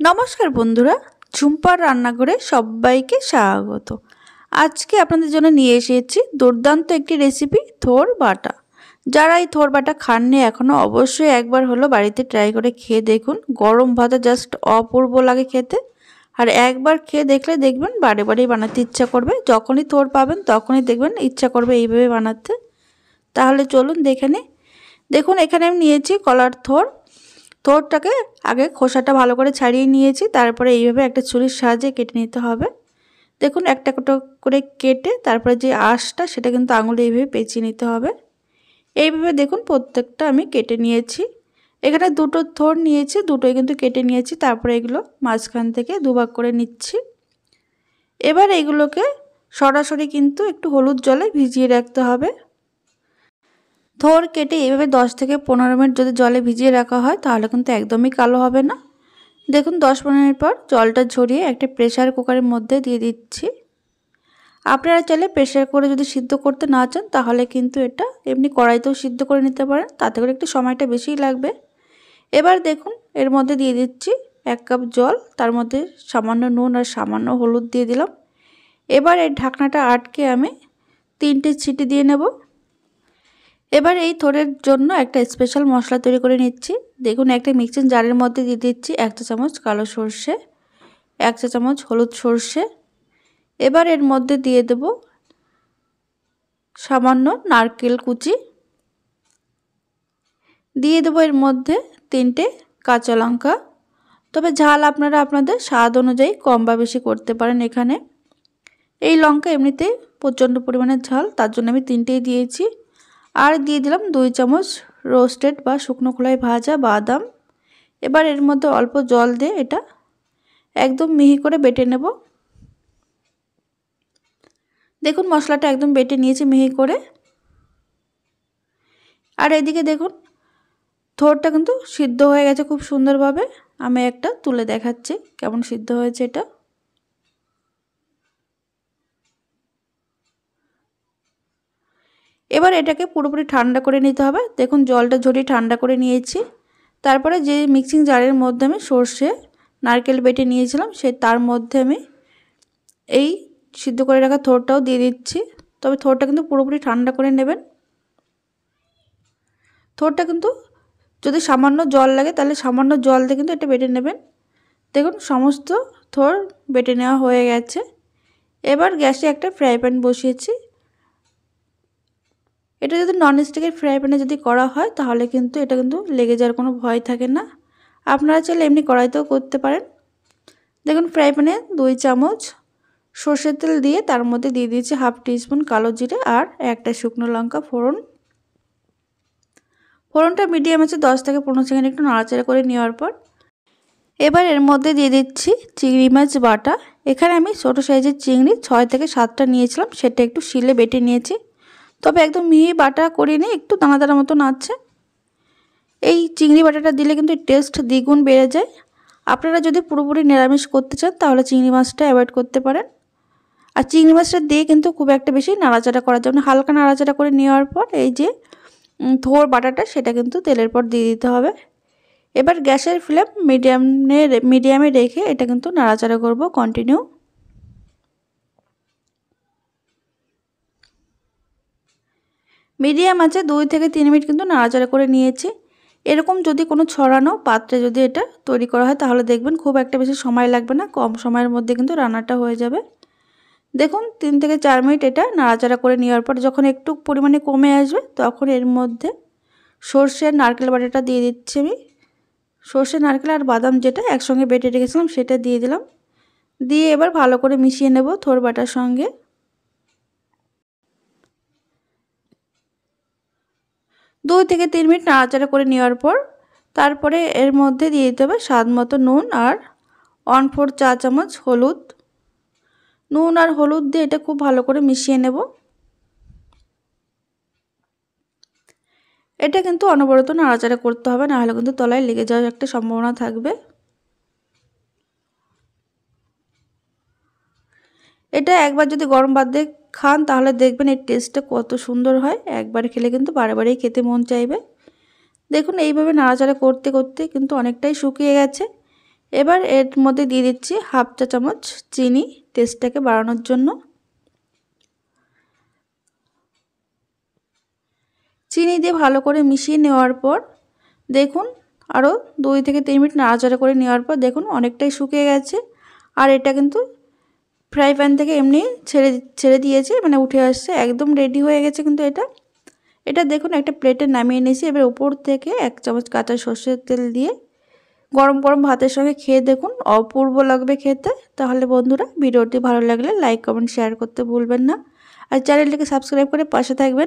নমস্কার বন্ধুরা, ঝুম্পার রান্নাঘরে সবাইকে স্বাগত। আজকে আপনাদের জন্য নিয়ে এসেছি দুর্দান্ত একটি রেসিপি, থোর বাটা। যারা এই থোর বাটা খাননি এখনও, অবশ্যই একবার হলো বাড়িতে ট্রাই করে খেয়ে দেখুন। গরম ভাতে জাস্ট অপূর্ব লাগে খেতে। আর একবার খেয়ে দেখলে দেখবেন বারে বারেই বানাতে ইচ্ছা করবে। যখনই থোর পাবেন তখনই দেখবেন ইচ্ছা করবে এইভাবে বানাতে। তাহলে চলুন দেখে নিই। দেখুন, এখানে আমি নিয়েছি কলার থোর। থোরটাকে আগে খোসাটা ভালো করে ছাড়িয়ে নিয়েছি, তারপরে এইভাবে একটা ছুরির সাহায্যে কেটে নিতে হবে। দেখুন, একটা করে কেটে তারপরে যে আঁশটা সেটা কিন্তু আঙুলে এইভাবে পেঁচিয়ে নিতে হবে। এইভাবে দেখুন প্রত্যেকটা আমি কেটে নিয়েছি। এখানে দুটো থোর নিয়েছি, দুটোই কিন্তু কেটে নিয়েছি। তারপরে এগুলো মাঝখান থেকে দুভাগ করে নিচ্ছি। এবার এগুলোকে সরাসরি কিন্তু একটু হলুদ জলে ভিজিয়ে রাখতে হবে। থোর কেটে এইভাবে 10 থেকে 15 মিনিট যদি জলে ভিজিয়ে রাখা হয় তাহলে কিন্তু একদমই কালো হবে না। দেখুন 10-15 মিনিট পর জলটা ঝরিয়ে একটা প্রেসার কুকারের মধ্যে দিয়ে দিচ্ছি। আপনারা চাইলে প্রেসার করে যদি সিদ্ধ করতে না চান তাহলে কিন্তু এটা এমনি কড়াইতেও সিদ্ধ করে নিতে পারেন, তাতে করে একটু সময়টা বেশিই লাগবে। এবার দেখুন এর মধ্যে দিয়ে দিচ্ছি 1 কাপ জল, তার মধ্যে সামান্য নুন আর সামান্য হলুদ দিয়ে দিলাম। এবার এই ঢাকনাটা আটকে আমি 3টে সিটি দিয়ে নেব। এবার এই থোরের জন্য একটা স্পেশাল মশলা তৈরি করে নিচ্ছি। দেখুন, একটা মিক্সিং জারের মধ্যে দিয়ে দিচ্ছি 1 চা চামচ কালো সর্ষে, 1 চা চামচ হলুদ সর্ষে। এবার এর মধ্যে দিয়ে দেব সামান্য নারকেল কুচি, দিয়ে দেব এর মধ্যে 3টে কাঁচা লঙ্কা। তবে ঝাল আপনারা আপনাদের স্বাদ অনুযায়ী কম বা বেশি করতে পারেন। এখানে এই লঙ্কা এমনিতেই প্রচণ্ড পরিমাণে ঝাল, তার জন্য আমি 3টেই দিয়েছি। আর দিয়ে দিলাম 2 চামচ রোস্টেড বা শুকনো খোলায় ভাজা বাদাম। এবার এর মধ্যে অল্প জল দিয়ে এটা একদম মিহি করে বেটে নেব। দেখুন মশলাটা একদম বেটে নিয়েছি মিহি করে। আর এদিকে দেখুন থোরটা কিন্তু সিদ্ধ হয়ে গেছে খুব সুন্দরভাবে। আমি একটা তুলে দেখাচ্ছি কেমন সিদ্ধ হয়েছে এটা। এবার এটাকে পুরোপুরি ঠান্ডা করে নিতে হবে। দেখুন জলটা ঝরিয়ে ঠান্ডা করে নিয়েছি। তারপরে যে মিক্সিং জারের মধ্যে আমি সর্ষে নারকেল বেটে নিয়েছিলাম তার মধ্যে আমি এই সিদ্ধ করে রাখা থোরটাও দিয়ে দিচ্ছি। তবে থোরটা কিন্তু পুরোপুরি ঠান্ডা করে নেবেন। থোরটা কিন্তু যদি সামান্য জল লাগে তাহলে সামান্য জল দিয়ে কিন্তু এটা বেটে নেবেন। দেখুন সমস্ত থোর বেটে নেওয়া হয়ে গেছে। এবার গ্যাসে একটা ফ্রাই প্যান বসিয়েছি। এটা যদি ননস্টিকের ফ্রাই প্যানে যদি করা হয় তাহলে কিন্তু এটা কিন্তু লেগে যাওয়ার কোনো ভয় থাকে না। আপনারা চাইলে এমনি কড়াইতেও করতে পারেন। দেখুন ফ্রাই প্যানে 2 চামচ সরষের তেল দিয়ে তার মধ্যে দিয়ে দিয়েছি 1/2 টিস্পুন কালো জিরে আর একটা শুকনো লঙ্কা ফোড়ন। ফোড়নটা মিডিয়াম আছে 10 থেকে 15 সেকেন্ড একটু নাড়াচাড়া করে নেওয়ার পর এবার এর মধ্যে দিয়ে দিচ্ছি চিংড়ি মাছ বাটা। এখানে আমি ছোটো সাইজের চিংড়ি 6 থেকে 7টা নিয়েছিলাম, সেটা একটু শিলে বেটে নিয়েছি। তবে একদম মিহি বাটা করিনি, একটু দানা দানা মতন আছে। এই চিংড়ি বাটাটা দিলে কিন্তু টেস্ট দ্বিগুণ বেড়ে যায়। আপনারা যদি পুরোপুরি নিরামিষ করতে চান তাহলে চিংড়ি মাছটা অ্যাভয়েড করতে পারেন। আর চিংড়ি মাছটা দিয়ে কিন্তু খুব একটা বেশি নাড়াচাড়া করার জন্য হালকা নাড়াচাড়া করে নেওয়ার পর এই যে থোর বাটাটা সেটা কিন্তু তেলের পর দিয়ে দিতে হবে। এবার গ্যাসের ফ্লেম মিডিয়ামে রেখে এটা কিন্তু নাড়াচাড়া করব কন্টিনিউ। মিডিয়াম আছে 2 থেকে 3 মিনিট কিন্তু নাড়াচাড়া করে নিয়েছি। এরকম যদি কোনো ছড়ানো পাত্রে যদি এটা তৈরি করা হয় তাহলে দেখবেন খুব একটা বেশি সময় লাগবে না, কম সময়ের মধ্যে কিন্তু রান্নাটা হয়ে যাবে। দেখুন 3 থেকে 4 মিনিট এটা নাড়াচাড়া করে নেওয়ার পর যখন একটু পরিমাণে কমে আসবে তখন এর মধ্যে সর্ষের নারকেল বাটাটা দিয়ে দিচ্ছি আমি। সর্ষে নারকেল আর বাদাম যেটা একসঙ্গে বেটে রেখেছিলাম সেটা দিয়ে দিলাম। দিয়ে এবার ভালো করে মিশিয়ে নেব থোর বাটার সঙ্গে। 2 থেকে 3 মিনিট নাড়াচাড়া করে নেওয়ার পর তারপরে এর মধ্যে দিয়ে দিতে হবে স্বাদ মতো নুন আর 1/4 চা চামচ হলুদ। নুন আর হলুদ দিয়ে এটা খুব ভালো করে মিশিয়ে নেব। এটা কিন্তু অনবরত নাড়াচাড়া করতে হবে, নাহলে কিন্তু তলায় লেগে যাওয়ার একটা সম্ভাবনা থাকবে। এটা একবার যদি গরম ভাত দিয়ে খান তাহলে দেখবেন এর টেস্টটা কত সুন্দর হয়। একবার খেলে কিন্তু বারে বারেই খেতে মন চাইবে। দেখুন এইভাবে নাড়াচাড়া করতে করতে কিন্তু অনেকটাই শুকিয়ে গেছে। এবার এর মধ্যে দিয়ে দিচ্ছি হাফ চা চামচ চিনি টেস্টটাকে বাড়ানোর জন্য। চিনি দিয়ে ভালো করে মিশিয়ে নেওয়ার পর দেখুন আরও 2 থেকে 3 মিনিট নাড়াচাড়া করে নেওয়ার পর দেখুন অনেকটাই শুকিয়ে গেছে। আর এটা কিন্তু ফ্রাই প্যান থেকে এমনি ছেড়ে দিয়েছে, মানে উঠে আসছে, একদম রেডি হয়ে গেছে কিন্তু এটা দেখুন একটা প্লেটে নামিয়ে নিয়েছি। এবার উপর থেকে 1 চামচ কাঁচা সর্ষের তেল দিয়ে গরম গরম ভাতের সঙ্গে খেয়ে দেখুন, অপূর্ব লাগবে খেতে। তাহলে বন্ধুরা ভিডিওটি ভালো লাগলে লাইক কমেন্ট শেয়ার করতে ভুলবেন না, আর চ্যানেলটিকে সাবস্ক্রাইব করে পাশে থাকবেন।